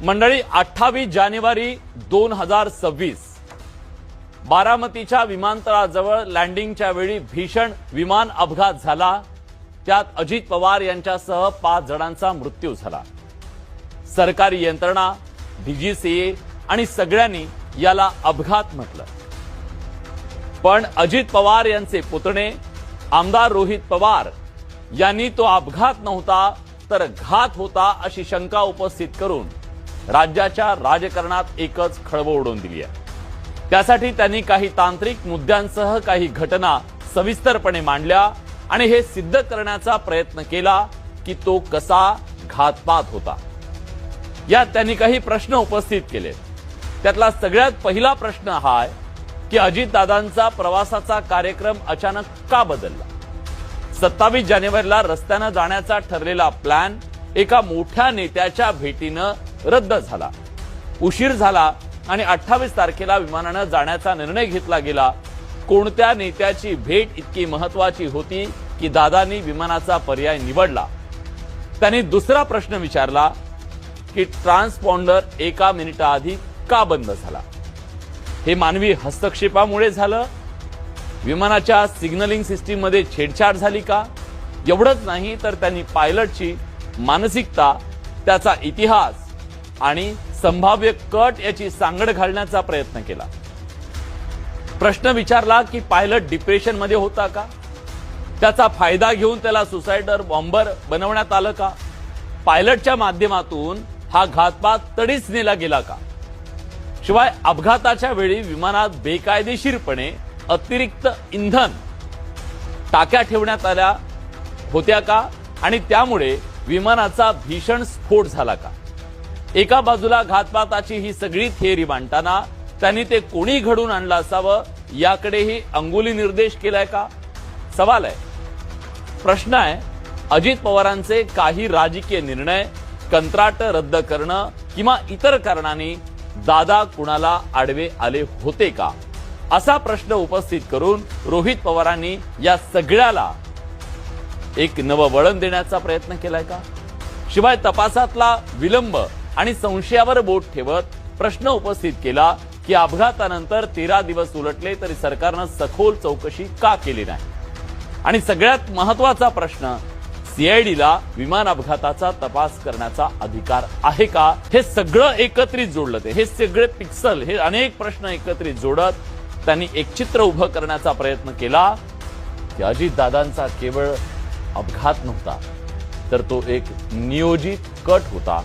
मंडळी 28 जानेवारी 2026 बारामतीच्या विमानतळाजवळ लँडिंगच्या वेळी भीषण विमान अपघात झाला। त्यात अजित पवार यांच्यासह 5 जणांचा मृत्यू झाला। सरकारी यंत्रणा, डीजीसीए आणि सगळ्यांनी याला अपघात म्हटलं। पण अजित पवार यांचे पुतणे आमदार रोहित पवार यांनी तो अपघात नव्हता तर घात होता अशी शंका उपस्थित करून राज्याच्या राजकारणात एकच खळबळ उडवून दिली आहे। त्यासाठी त्यांनी काही तांत्रिक मुद्द्यांसह काही घटना सविस्तरपणे मांडल्या आणि हे सिद्ध करण्याचा प्रयत्न केला की तो कसा घातपात होता। यात त्यांनी काही प्रश्न उपस्थित केले। त्यातला सगळ्यात पहिला प्रश्न हा आहे की अजितदादांचा प्रवासाचा कार्यक्रम अचानक का बदलला। 27 जानेवारीला रस्त्याने जाण्याचा ठरलेला प्लॅन एका मोठ्या नेत्याच्या भेटीनं रद्द झाला, उशीर झाला आणि 28 तारखेला विमानाने जाण्याचा निर्णय घेतला गेला। कोणत्या नेत्याची भेट इतकी महत्त्वाची होती की दादांनी विमानाचा पर्याय निवडला। त्यांनी दुसरा प्रश्न विचारला की ट्रान्सपॉन्डर 1 मिनिटाआधी का बंद झाला। हे मानवी हस्तक्षेपामुळे झालं, विमानाच्या सिग्नलिंग सिस्टीम मध्ये छेडछाड झाली का? एवढंच नाही तर त्यांनी पायलटची मानसिकता, त्याचा इतिहास आणि संभाव्य कट याची सांगड घालण्याचा प्रयत्न केला। प्रश्न विचारला की पायलट डिप्रेशन मध्ये होता का? त्याचा फायदा घेऊन त्याला सुसाइडर बॉम्बर बनवण्यात आलं का? पायलटच्या माध्यमातून हा घातपात तडीस नेला गेला का? शिवाय अपघाताच्या वेळी विमानात बेकायदेशीरपणे अतिरिक्त इंधन टाक्या ठेवण्यात आल्या होत्या का आणि त्यामुळे विमानाचा भीषण स्फोट झाला का? एका बाजूला घातपाताची ही सगळी थिअरी मांडताना त्यांनी ते कोणी घडून आणलं असावं याकडेही अंगुली निर्देश केलाय का? सवाल आहे, प्रश्न आहे, अजित पवारांचे काही राजकीय निर्णय, कंत्राट रद्द करणं किंवा इतर कारणांनी दादा कुणाला आडवे आले होते का? असा प्रश्न उपस्थित करून रोहित पवारांनी या सगळ्याला एक नवं वळण देण्याचा प्रयत्न केलाय का? शिवाय तपासातला विलंब आणि संशयावर बोट ठेवत प्रश्न उपस्थित केला की अपघातानंतर 13 दिवस उलटले तरी सरकारनं सखोल चौकशी का केली नाही? आणि सगळ्यात महत्त्वाचा प्रश्न, सीआयडीला विमान अपघाताचा तपास करण्याचा अधिकार आहे का? हे सगळं एकत्रित जोडलं, हे सगळे पिक्सल, हे अनेक प्रश्न एकत्रित जोडत त्यांनी एक चित्र उभं करण्याचा प्रयत्न केला की अजितदादांचा केवळ अपघात नव्हता तर तो एक नियोजित कट होता।